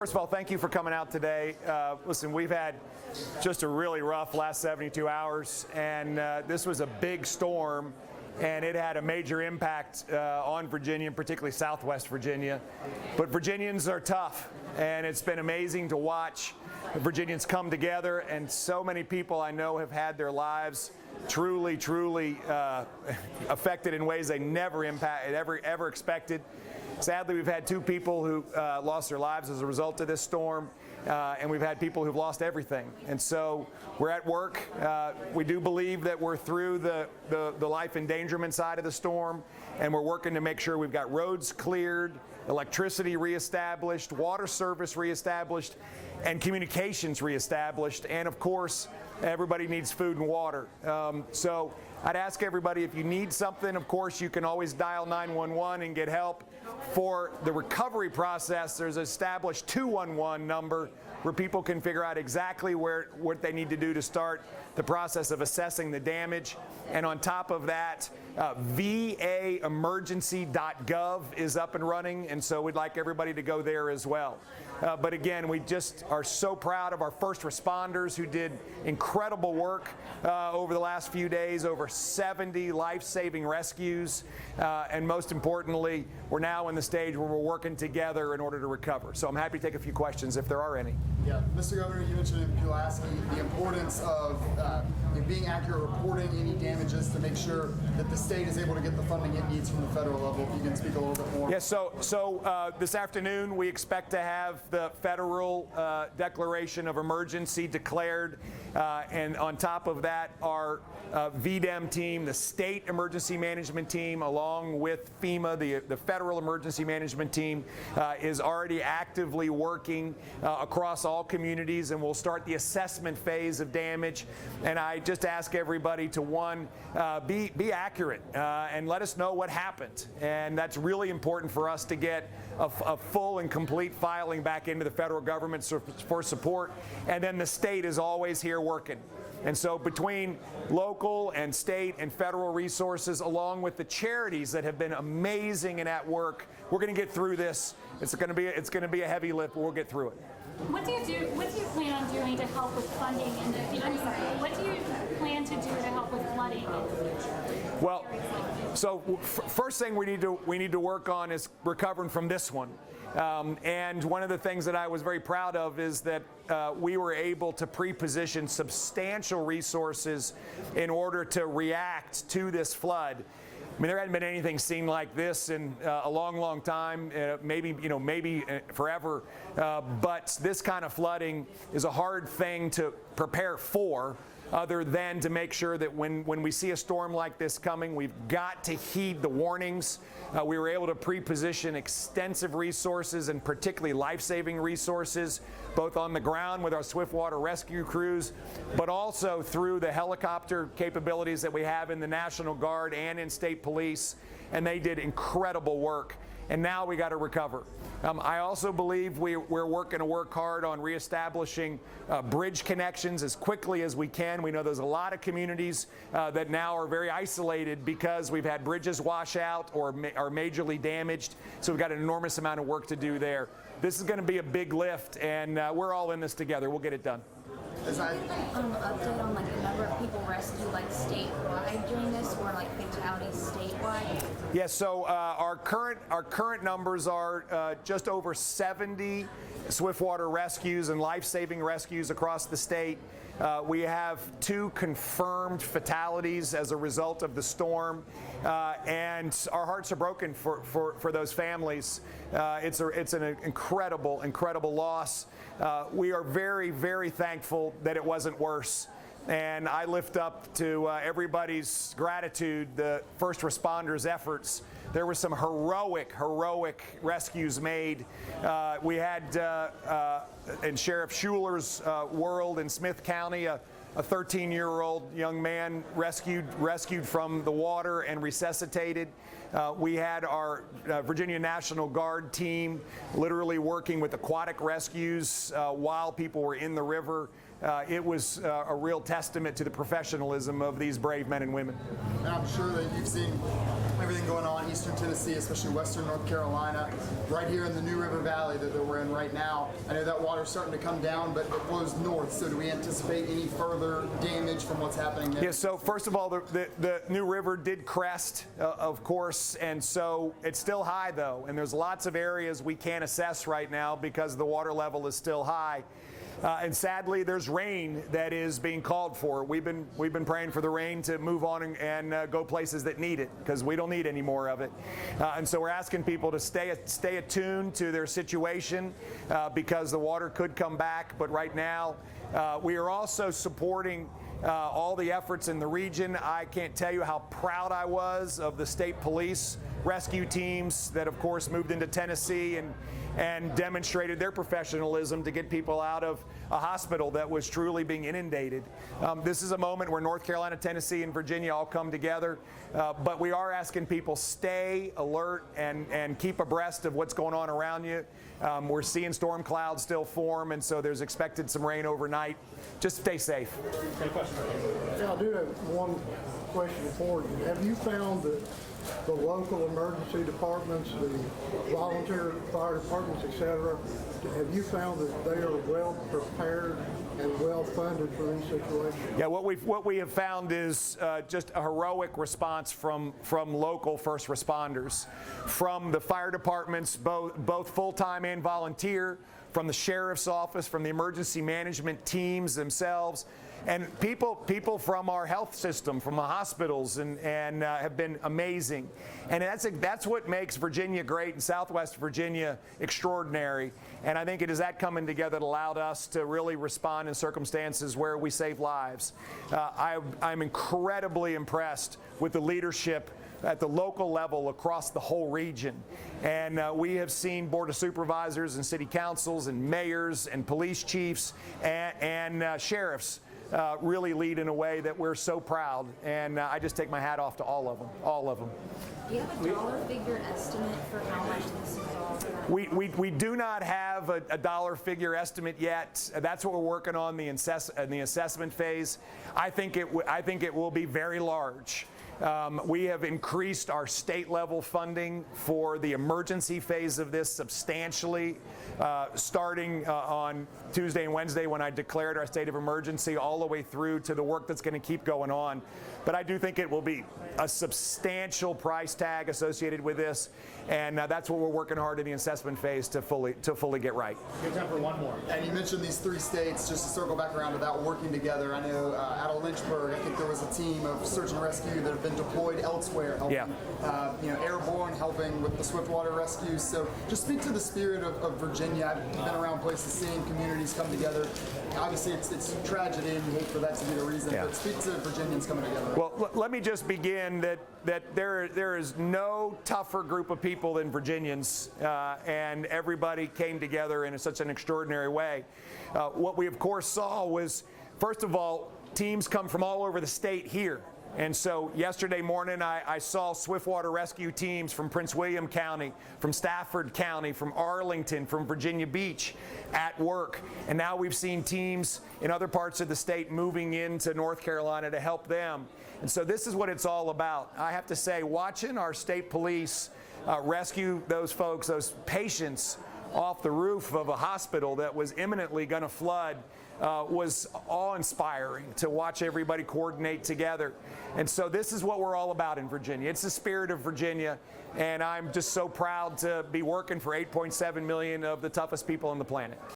First of all, thank you for coming out today. Listen, we've had just a really rough last 72 hours, and this was a big storm, and it had a major impact on Virginia, particularly Southwest Virginia. But Virginians are tough, and it's been amazing to watch Virginians come together, and so many people I know have had their lives truly affected in ways they never ever expected. Sadly, we've had two people who lost their lives as a result of this storm, and we've had people who've lost everything. And so we're at work. We do believe that we're through the life endangerment side of the storm, and we're working to make sure we've got roads cleared, electricity reestablished, water service reestablished, and communications reestablished. And of course, everybody needs food and water. So I'd ask everybody, if you need something, of course, you can always dial 911 and get help. For the recovery process, there's an established 211 number where people can figure out exactly what they need to do to start the process of assessing the damage. And on top of that, vaemergency.gov is up and running, and so we'd like everybody to go there as well. But again, we just are so proud of our first responders who did incredible work over the last few days, over 70 life-saving rescues, and most importantly, we're now in the stage where we're working together in order to recover. So I'm happy to take a few questions if there are any. Yeah, Mr. Governor, you mentioned in Pulaski the importance of being accurate, reporting any damages to make sure that the state is able to get the funding it needs from the federal level. If you can speak a little bit more. Yes, so this afternoon we expect to have the federal declaration of emergency declared, and on top of that, our VDEM team, the state emergency management team, along with FEMA, the federal emergency management team, is already actively working across all communities, and we'll start the assessment phase of damage. And I just ask everybody to, one, be accurate and let us know what happened. And that's really important for us to get a full and complete filing back into the federal government for support. And then the state is always here working. And so between local and state and federal resources, along with the charities that have been amazing and at work, we're going to get through this. It's going to be a heavy lift, but we'll get through it. What do you plan on doing to help with funding? What do you plan to do to help with flooding? Well, so first thing we need to work on is recovering from this one. And one of the things that I was very proud of is that we were able to pre-position substantial resources in order to react to this flood. I mean, there hadn't been anything seen like this in a long time, maybe forever. But this kind of flooding is a hard thing to prepare for, other than to make sure that when we see a storm like this coming, we've got to heed the warnings. We were able to pre-position extensive resources, and particularly life-saving resources, both on the ground with our swiftwater rescue crews, but also through the helicopter capabilities that we have in the National Guard and in state police, and they did incredible work. And now we got to recover. I also believe we're going to work hard on reestablishing bridge connections as quickly as we can. We know there's a lot of communities that now are very isolated because we've had bridges wash out or are majorly damaged. So we've got an enormous amount of work to do there. This is going to be a big lift, and we're all in this together. We'll get it done. Update on the number of people rescued statewide during this, or fatalities statewide? Yes. So our current numbers are just over 70 swiftwater rescues and life-saving rescues across the state. We have 2 confirmed fatalities as a result of the storm, and our hearts are broken for those families. It's an incredible loss. We are very thankful that it wasn't worse. And I lift up to everybody's gratitude the first responders' efforts. There were some heroic rescues made. We had in Sheriff Schuler's world in Smith County, a 13-year-old young man rescued from the water and resuscitated. We had our Virginia National Guard team literally working with aquatic rescues while people were in the river. It was a real testament to the professionalism of these brave men and women. And I'm sure that you've seen everything going on Eastern Tennessee, especially Western North Carolina, right here in the New River Valley that we're in right now. I know that water's starting to come down, but it flows north. So do we anticipate any further damage from what's happening there? Yeah, so first of all, the New River did crest, of course, and so it's still high, though. And there's lots of areas we can't assess right now because the water level is still high. And sadly, there's rain that is being called for. We've been praying for the rain to move on and go places that need it, because we don't need any more of it. And so we're asking people to stay attuned to their situation because the water could come back. But right now, we are also supporting all the efforts in the region. I can't tell you how proud I was of the state police rescue teams that, of course, moved into Tennessee and demonstrated their professionalism to get people out of a hospital that was truly being inundated. This is a moment where North Carolina, Tennessee, and Virginia all come together, but we are asking people stay alert and keep abreast of what's going on around you. We're seeing storm clouds still form, and so there's expected some rain overnight. Just stay safe. Yeah, I do have one question for you. Have you found that the local emergency departments, the volunteer fire departments, etc., have you found that they are well prepared and well funded for these situations? Yeah, what we have found is just a heroic response from local first responders, from the fire departments, both full-time and volunteer, from the sheriff's office, from the emergency management teams themselves, and people from our health system, from the hospitals, and have been amazing. And that's what makes Virginia great and Southwest Virginia extraordinary. And I think it is that coming together that allowed us to really respond in circumstances where we save lives. I'm incredibly impressed with the leadership at the local level across the whole region. And we have seen Board of Supervisors and city councils and mayors and police chiefs and sheriffs really lead in a way that we're so proud. And I just take my hat off to all of them, all of them. Do you have a dollar figure estimate for how much this is all about? We do not have a dollar figure estimate yet. That's what we're working on in the assessment phase. I think it will be very large. We have increased our state level funding for the emergency phase of this substantially, starting on Tuesday and Wednesday when I declared our state of emergency, all the way through to the work that's going to keep going on. But I do think it will be a substantial price tag associated with this, and that's what we're working hard in the assessment phase to fully get right. We have time for one more. And you mentioned these three states, just to circle back around to that, working together. I know out of Lynchburg, I think there was a team of search and rescue that have been deployed elsewhere, helping, airborne, helping with the swiftwater rescues. So just speak to the spirit of Virginia. I've been around places seeing communities come together. Obviously, it's tragedy, and you hate for that to be the reason, but speak to Virginians coming together. Well, let me just begin that there is no tougher group of people than Virginians, and everybody came together in such an extraordinary way. What we, of course, saw was, first of all, teams come from all over the state here. And so yesterday morning, I saw swiftwater rescue teams from Prince William County, from Stafford County, from Arlington, from Virginia Beach at work. And now we've seen teams in other parts of the state moving into North Carolina to help them. And so this is what it's all about. I have to say, watching our state police rescue those folks, those patients, off the roof of a hospital that was imminently going to flood was awe-inspiring to watch everybody coordinate together. And so this is what we're all about in Virginia. It's the spirit of Virginia, and I'm just so proud to be working for 8.7 million of the toughest people on the planet.